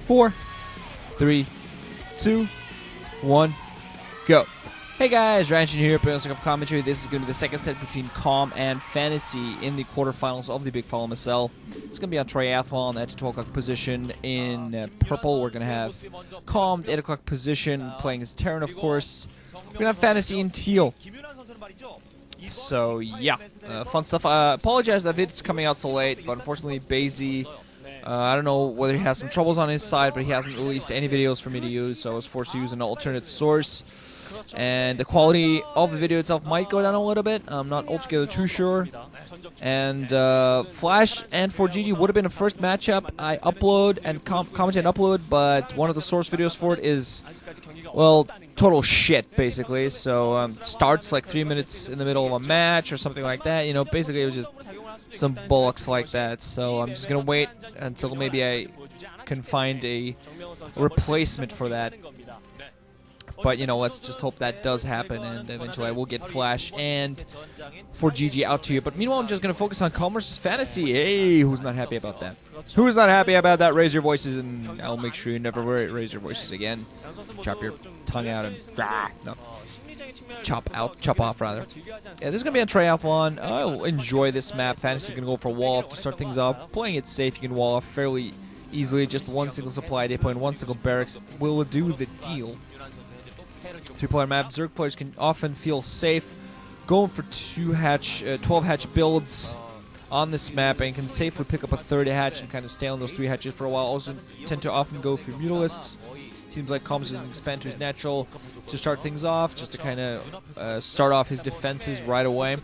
Four, 3, 2, 1, go. Hey guys, Ranching here, playing of commentary. This is going to be the second set between Calm and Fantasy in the quarterfinals of the Bigfile MSL. It's going to be on Triathlon at the 12 o'clock position in purple. We're going to have Calm at 8 o'clock position, playing as Terran, of course. We're going to have Fantasy in teal. So, yeah, fun stuff. Apologize that vid's coming out so late, but unfortunately, BaeZZi, I don't know whether he has some troubles on his side, but he hasn't released any videos for me to use, so I was forced to use an alternate source. And the quality of the video itself might go down a little bit. I'm not altogether too sure. And Flash and Whyyyyy would have been a first matchup. I upload and comment and upload, but one of the source videos for it is, well, total shit, basically. So starts like 3 minutes in the middle of a match or something like that. You know, basically it was just some bullocks like that. So I'm just going to wait until maybe I can find a replacement for that. But, you know, let's just hope that does happen, and eventually I will get Flash and Whyyyyy out to you. But meanwhile, I'm just going to focus on Calm versus Fantasy. Hey, who's not happy about that? Who's not happy about that? Raise your voices, and I'll make sure you never raise your voices again. Chop your tongue out and... no. Chop off, rather. Yeah, this is going to be a triathlon. I'll enjoy this map. Fantasy going to go for wall off to start things off. Playing it safe, you can wall off fairly easily. Just one single supply depot and one single barracks will do the deal. 3-player map, Zerg players can often feel safe going for 12 hatch builds on this map, and can safely pick up a 3rd hatch and kind of stay on those 3 hatches for a while. Also tend to often go for Mutalisks. Seems like Calm is going to expand to his natural to start things off, just to kind of start off his defenses right away.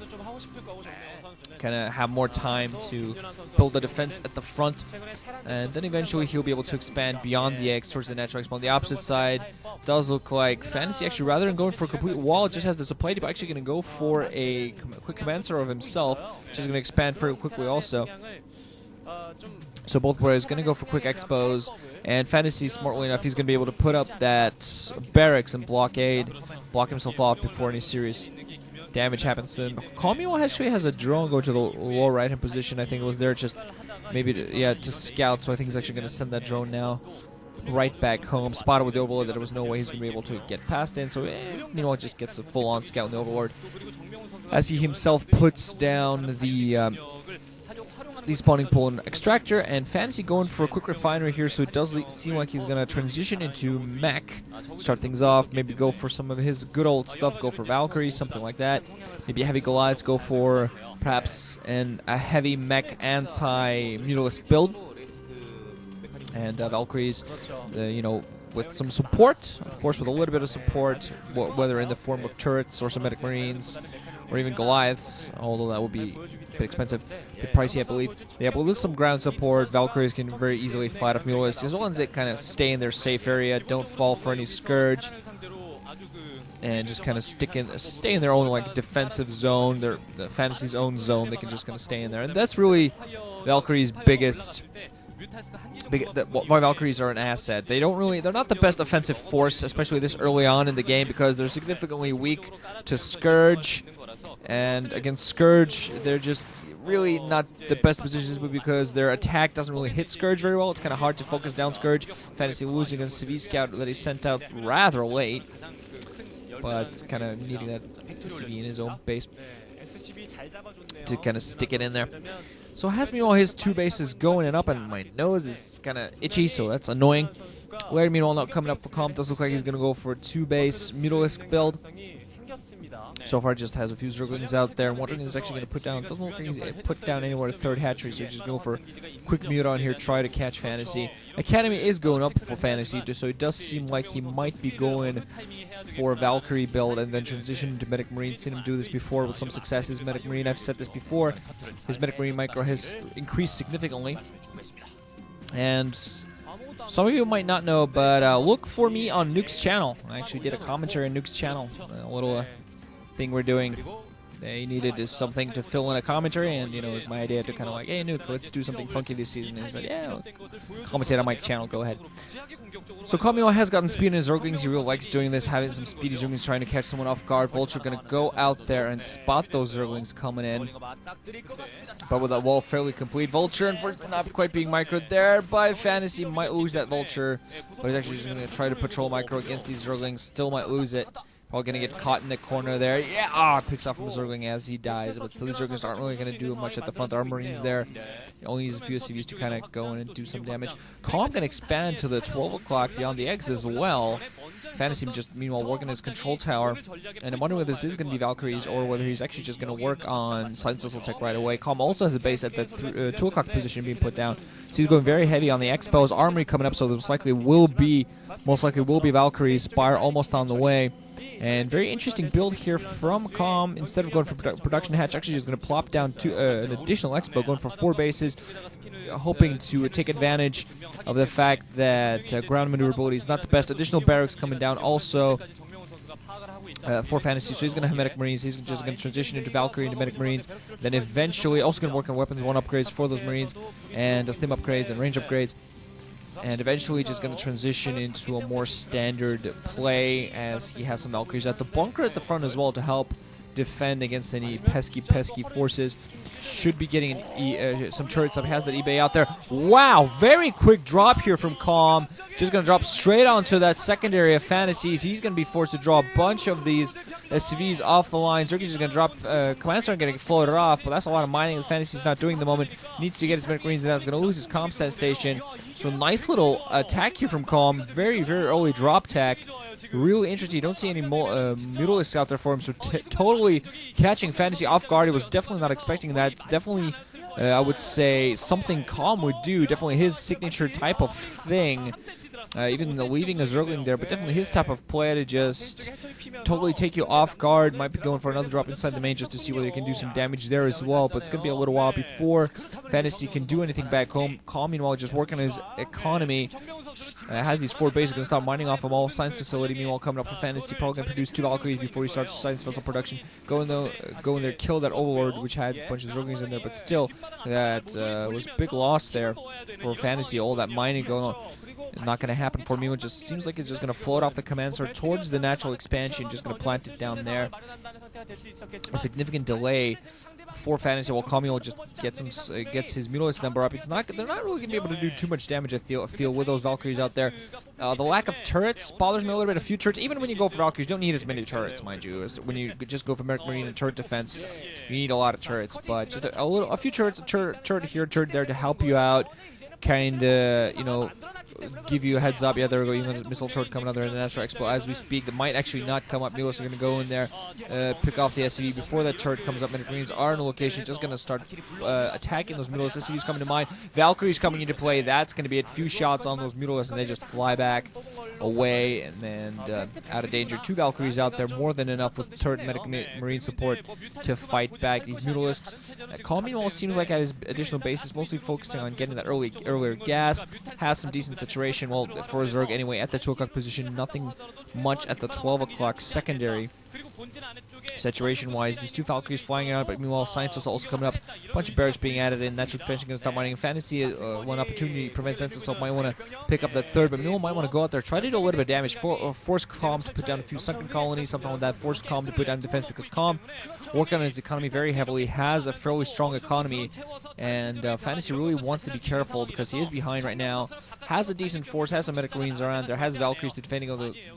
Kind of have more time to build the defense at the front, and then eventually he'll be able to expand beyond the eggs towards the natural expo. On the opposite side, does look like Fantasy actually, rather than going for a complete wall, just has the supply depot, actually going to go for a quick commander of himself, which is going to expand very quickly also. So both players going to go for quick expos, and Fantasy, smartly enough, he's going to be able to put up that barracks and block himself off before any serious damage happens to him. Calm actually has a drone go to the lower right hand position. I think it was there just maybe to scout, so I think he's actually going to send that drone now right back home. Spotted with the Overlord that there was no way he's going to be able to get past in, so you know, it just gets a full-on scout in the Overlord as he himself puts down the spawning pool and extractor. And Fantasy going for a quick refinery here, so it does seem like he's going to transition into mech, start things off, maybe go for some of his good old stuff, go for Valkyrie, something like that. Maybe a heavy Goliaths, go for perhaps a heavy mech anti-Mutalisk build. And Valkyries, you know, with some support, of course, with a little bit of support, whether in the form of turrets or some medic marines, or even Goliaths, although that would be a bit expensive, a bit pricey, I believe. Yeah, but with some ground support, Valkyries can very easily fight off Mutalisks, as long as they kind of stay in their safe area, don't fall for any Scourge, and just kind of stay in their own like defensive zone, the Fantasy's own zone. They can just kind of stay in there, and that's really Valkyrie's biggest. Why Valkyries are an asset. They're not the best offensive force, especially this early on in the game, because they're significantly weak to Scourge, and against Scourge, they're just really not the best positions, because their attack doesn't really hit Scourge very well. It's kind of hard to focus down Scourge. Fantasy losing against CV Scout that he sent out rather late, but kind of needing that CV in his own base to kind of stick it in there. So has me all his 2 bases going and up, and my nose is kind of itchy, so that's annoying. Larry, meanwhile, not coming up for Calm. Does look like he's going to go for a 2-base Mutalisk build. So far, just has a few Zerglings out there, and wondering is actually going to put down. Doesn't look like he's put down anywhere a 3rd hatchery, so just go for quick mute on here, try to catch Fantasy. Academy is going up for Fantasy, so it does seem like he might be going for a Valkyrie build and then transition into Medic Marine. Seen him do this before with some success. His Medic Marine, I've said this before, his Medic Marine micro has increased significantly. And some of you might not know, but look for me on Nuke's channel. I actually did a commentary on Nuke's channel, a little thing we're doing they needed is something to fill in a commentary, and it was my idea to kind of like, hey, Nuke, let's do something funky this season. And he said, yeah, I'll commentate on my channel, go ahead. So Kamio has gotten speed in his Zerglings. He really likes doing this, having some speedy Zerglings trying to catch someone off guard. Vulture gonna go out there and spot those Zerglings coming in, but with that wall fairly complete. Vulture unfortunately not quite being microed there, but Fantasy might lose that Vulture, but he's actually just gonna try to patrol micro against these Zerglings. Still might lose it. Probably going to get caught in the corner there. Yeah, picks off from a Zergling as he dies. But so the Zerglings aren't really going to do much at the front. There are Marines there. He only needs a few SCVs to kind of go in and do some damage. Calm going to expand to the 12 o'clock beyond the X as well. Fantasy just, meanwhile, working his control tower. And I'm wondering whether this is going to be Valkyries or whether he's actually just going to work on Silence Whistle Tech right away. Calm also has a base at the 2 o'clock position being put down. So he's going very heavy on the X-Bows. Armory coming up, so most likely will be Valkyries. Spire almost on the way. And very interesting build here from Calm. Instead of going for production hatch, actually just going to plop down an additional X-Bow, going for 4 bases, hoping to take advantage of the fact that ground maneuverability is not the best. Additional barracks coming down also for Fantasy, so he's going to have Medic Marines. He's just going to transition into Valkyrie into Medic Marines. Then eventually also going to work on Weapons 1 upgrades for those Marines, and stim upgrades and range upgrades. And eventually just going to transition into a more standard play as he has some Valkyries at the bunker at the front as well to help defend against any pesky forces. Should be getting some turrets up. Has that eBay out there. Wow, very quick drop here from Calm. Just going to drop straight onto that secondary of Fantasies. He's going to be forced to draw a bunch of these SCVs off the line. Zergy's just going to drop, commands aren't going to get floated off, but that's a lot of mining as Fantasy's not doing at the moment. Needs to get his Medic Marines, and that's going to lose his comp set station. So nice little attack here from Calm. Very, very early drop tack. Really interesting. You don't see any Mutalisks out there for him, so totally catching Fantasy off guard. He was definitely not expecting that. Definitely, I would say, something Calm would do. Definitely his signature type of thing. Even leaving a Zergling there, but definitely his type of play to just totally take you off guard. Might be going for another drop inside the main just to see whether he can do some damage there as well, but it's going to be a little while before Fantasy can do anything back home. Calm, meanwhile, just working on his economy. Has these 4 bases, going to start mining off of all Science Facility. Meanwhile, coming up for Fantasy, probably going to produce 2 Valkyries before he starts Science Vessel production. Go in there, kill that Overlord, which had a bunch of Zerglings in there, but still, that was a big loss there for Fantasy. All that mining going on. Not going to happen for me. It just seems like it's just going to float off the command center towards the natural expansion. Just going to plant it down there. A significant delay for Fantasy while Kamio just gets his Mutalisk number up. They're not really going to be able to do too much damage, I feel, with those Valkyries out there. The lack of turrets bothers me a little bit. A few turrets, even when you go for Valkyries, you don't need as many turrets, mind you. When you just go for Medic Marine and turret defense, you need a lot of turrets. But just a few turrets, a turret here, a turret there to help you out. Kind of, give you a heads up. Yeah, there we go. Even the missile turret coming out there in the natural expo as we speak. That might actually not come up. Milos are going to go in there, pick off the SCV before that turret comes up. Medic Marines are in the location, just going to start attacking those Milos. SCVs coming to mind. Valkyries coming into play. That's going to be it. Few shots on those Milos, and they just fly back away and then out of danger. 2 Valkyries out there, more than enough with turret and Medic Marine support to fight back these Mutalisks. Calm, meanwhile, seems like at his additional bases, mostly focusing on getting that earlier gas. Has some decent saturation, well, for a Zerg anyway, at the 2 o'clock position. Nothing much at the 12 o'clock secondary. Saturation-wise, these 2 Valkyries flying out, but meanwhile, Science was also coming up. A bunch of barracks being added in. Natural expansion going to start mining. Fantasy, one opportunity to prevent Science itself. Might want to pick up that 3rd, but meanwhile, might want to go out there, try to do a little bit of damage. Force Calm to put down a few sunken colonies, something like that. Force Calm to put down defense, because Calm, working on his economy very heavily, has a fairly strong economy, and Fantasy really wants to be careful because he is behind right now. Has a decent force, has some Medic Marines around there, has Valkyries defending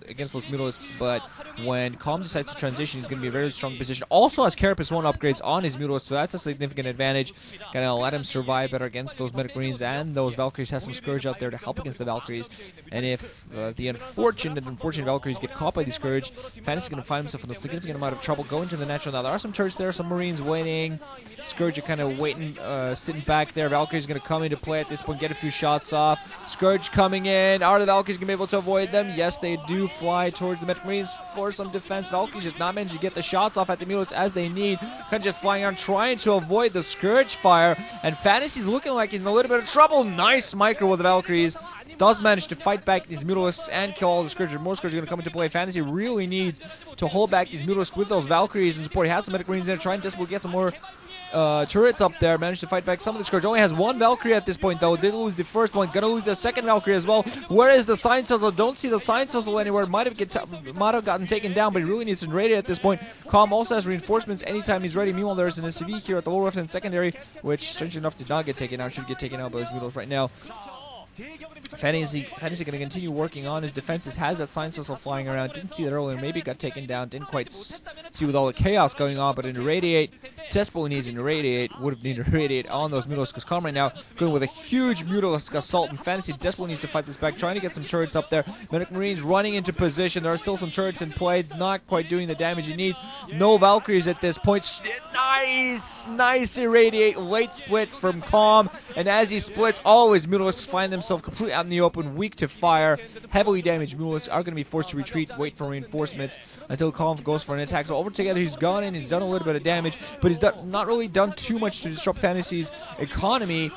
against those Mutalisks, but when Calm decides to transition, he's going to be a very strong position. Also has Carapace 1 upgrades on his Mutalisk, so that's a significant advantage. Going to let him survive better against those Medic Marines, and those Valkyries. Has some Scourge out there to help against the Valkyries. And if the unfortunate Valkyries get caught by the Scourge, Fantasy's going to find himself in a significant amount of trouble going to the natural. Now, there are some turrets there, some Marines waiting. Scourge are kind of waiting, sitting back there. Valkyrie's going to come into play at this point, get a few shots off. Scourge coming in. Are the Valkyries going to be able to avoid them? Yes, they do fly towards the Medic Marines for some defense. Valkyries just not managing to get the shots off at the Mules as they need. Kind of just flying around, trying to avoid the Scourge fire. And Fantasy's looking like he's in a little bit of trouble. Nice micro with the Valkyries. does manage to fight back these Mutalisks and kill all the Scourgers. More Scourgers are going to come into play. Fantasy really needs to hold back these Mutalisks with those Valkyries and support. He has some Medic Marines there, trying to desperately get some more turrets up there. Managed to fight back some of the Scourge. Only has one Valkyrie at this point, though. Did lose the first one. Gonna lose the second Valkyrie as well. Where is the Science Vessel? Don't see the Science Vessel anywhere. Might have gotten taken down, but he really needs to irradiate at this point. Calm also has reinforcements anytime he's ready. Meanwhile, there's an SV here at the lower left and secondary, which, strangely enough, did not get taken out. Should get taken out by those Mutos right now. Fantasy going to continue working on his defenses. Has that Science Vessel flying around. Didn't see that earlier. Maybe got taken down. Didn't quite see with all the chaos going on. But an Irradiate desperately needs an Irradiate. Would have needed an Irradiate on those Mutalisks. Calm right now going with a huge Mutalisk Assault. And Fantasy desperately needs to fight this back. Trying to get some turrets up there. Medic Marines running into position. There are still some turrets in play. Not quite doing the damage he needs. No Valkyries at this point. Nice Irradiate. Late split from Calm. And as he splits, all his Mutalisks find themselves completely out in the open, weak to fire. Heavily damaged Mutalisks are going to be forced to retreat, wait for reinforcements until Calm goes for an attack. So over together, he's gone in, he's done a little bit of damage, but he's not really done too much to disrupt Fantasy's economy.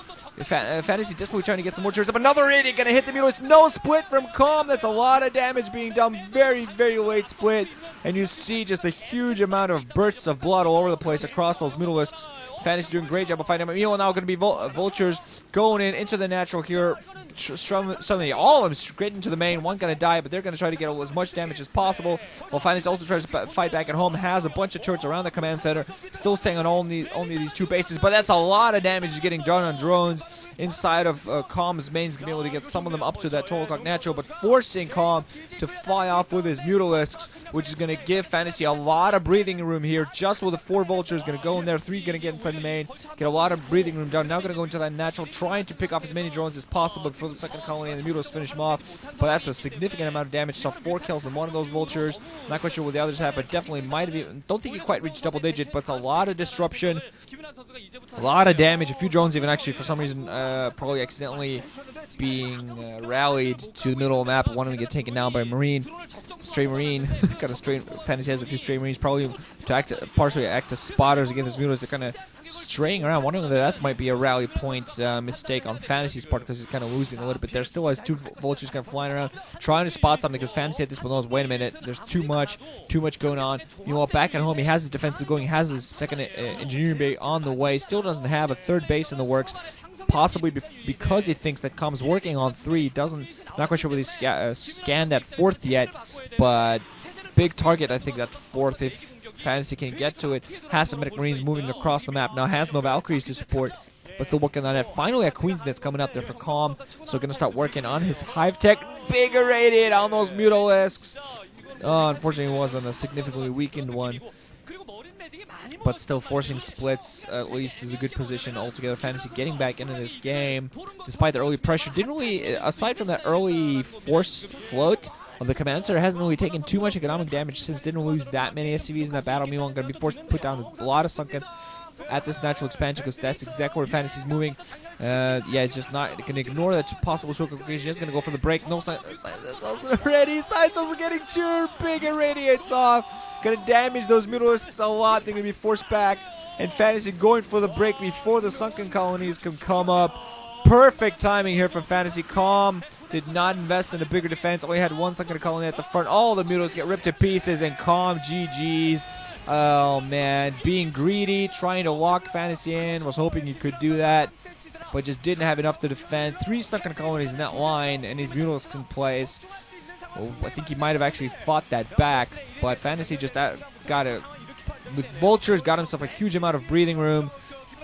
Fantasy desperately trying to get some more turrets up. Another idiot gonna hit the Mutalisks. No split from Calm. That's a lot of damage being done. Very, very late split. And you see just a huge amount of bursts of blood all over the place across those Mutalisks. Fantasy doing a great job of fighting them. Meanwhile, now going to be Vultures going in into the natural here. Suddenly, all of them straight into the main. One going to die, but they're going to try to get as much damage as possible. While Fantasy also tries to fight back at home. Has a bunch of turrets around the command center. Still staying on only these two bases. But that's a lot of damage getting done on drones. Inside of Calm's mains, going to be able to get some of them up to that 12 o'clock natural, but forcing Calm to fly off with his Mutalisks, which is going to give Fantasy a lot of breathing room here. Just with the 4 Vultures, going to go in there, 3 going to get inside the main, get a lot of breathing room done. Now going to go into that natural, trying to pick off as many drones as possible before the second colony and the Mutalisks finish him off. But that's a significant amount of damage. Saw 4 kills in one of those Vultures. Not quite sure what the others have, but definitely might have even, don't think he quite reached double digit, but it's a lot of disruption, a lot of damage. A few drones even actually for some reason probably accidentally being rallied to the middle of the map. One of them get taken down by a Marine. Stray Marine. Got a stray. Fantasy has a few stray Marines probably to partially act as spotters against this Mutalisks. They're kind of straying around. Wondering if that might be a rally point mistake on Fantasy's part because he's kind of losing a little bit there. Still has 2 Vultures kind of flying around trying to spot something because Fantasy at this point knows, wait a minute, there's too much going on. Meanwhile, back at home, he has his defensive going, he has his second engineering bay on the way, still doesn't have a 3rd base in the works. Possibly because he thinks that Calm's working on 3. Not quite sure whether he's scanned that 4th yet, but big target, I think, that 4th if Fantasy can get to it. Has some Medic Marines moving across the map. Now has no Valkyries to support, but still working on it. Finally, a Queen's Nest coming up there for Calm, so going to start working on his Hive Tech. Big Irradiate on those Mutalisks. Unfortunately, it wasn't a significantly weakened one, but still forcing splits at least is a good position altogether. Fantasy getting back into this game despite the early pressure. Didn't really, aside from that early force float of the command center, hasn't really taken too much economic damage since didn't lose that many SCVs in that battle. Meanwhile, going to be forced to put down a lot of Sunkens at this natural expansion because that's exactly where Fantasy's moving. Yeah, it's just not going to ignore that possible choke occasion. Just going to go for the break. No sign. Ready. Side's also getting 2 big Irradiates off. Going to damage those Mutalisks a lot. They're going to be forced back. And Fantasy going for the break before the sunken colonies can come up. Perfect timing here from Fantasy. Calm did not invest in a bigger defense. Only had 1 sunken colony at the front. All the Mutalisks get ripped to pieces. And Calm, GG's. Oh, man. Being greedy, trying to lock Fantasy in. Was hoping he could do that, but just didn't have enough to defend. 3 sunken colonies in that line, and these Mutalisks in place. Well, I think he might have actually fought that back, but Fantasy just got it. With Vultures, got himself a huge amount of breathing room,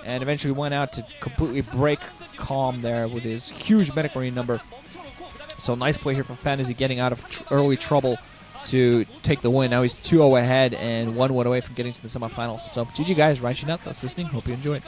and eventually went out to completely break Calm there with his huge Medic Marine number. So nice play here from Fantasy, getting out of early trouble to take the win. Now he's 2-0 ahead and 1 win away from getting to the semifinals. So GG guys, Ryan Chinat, that's listening. Hope you enjoyed.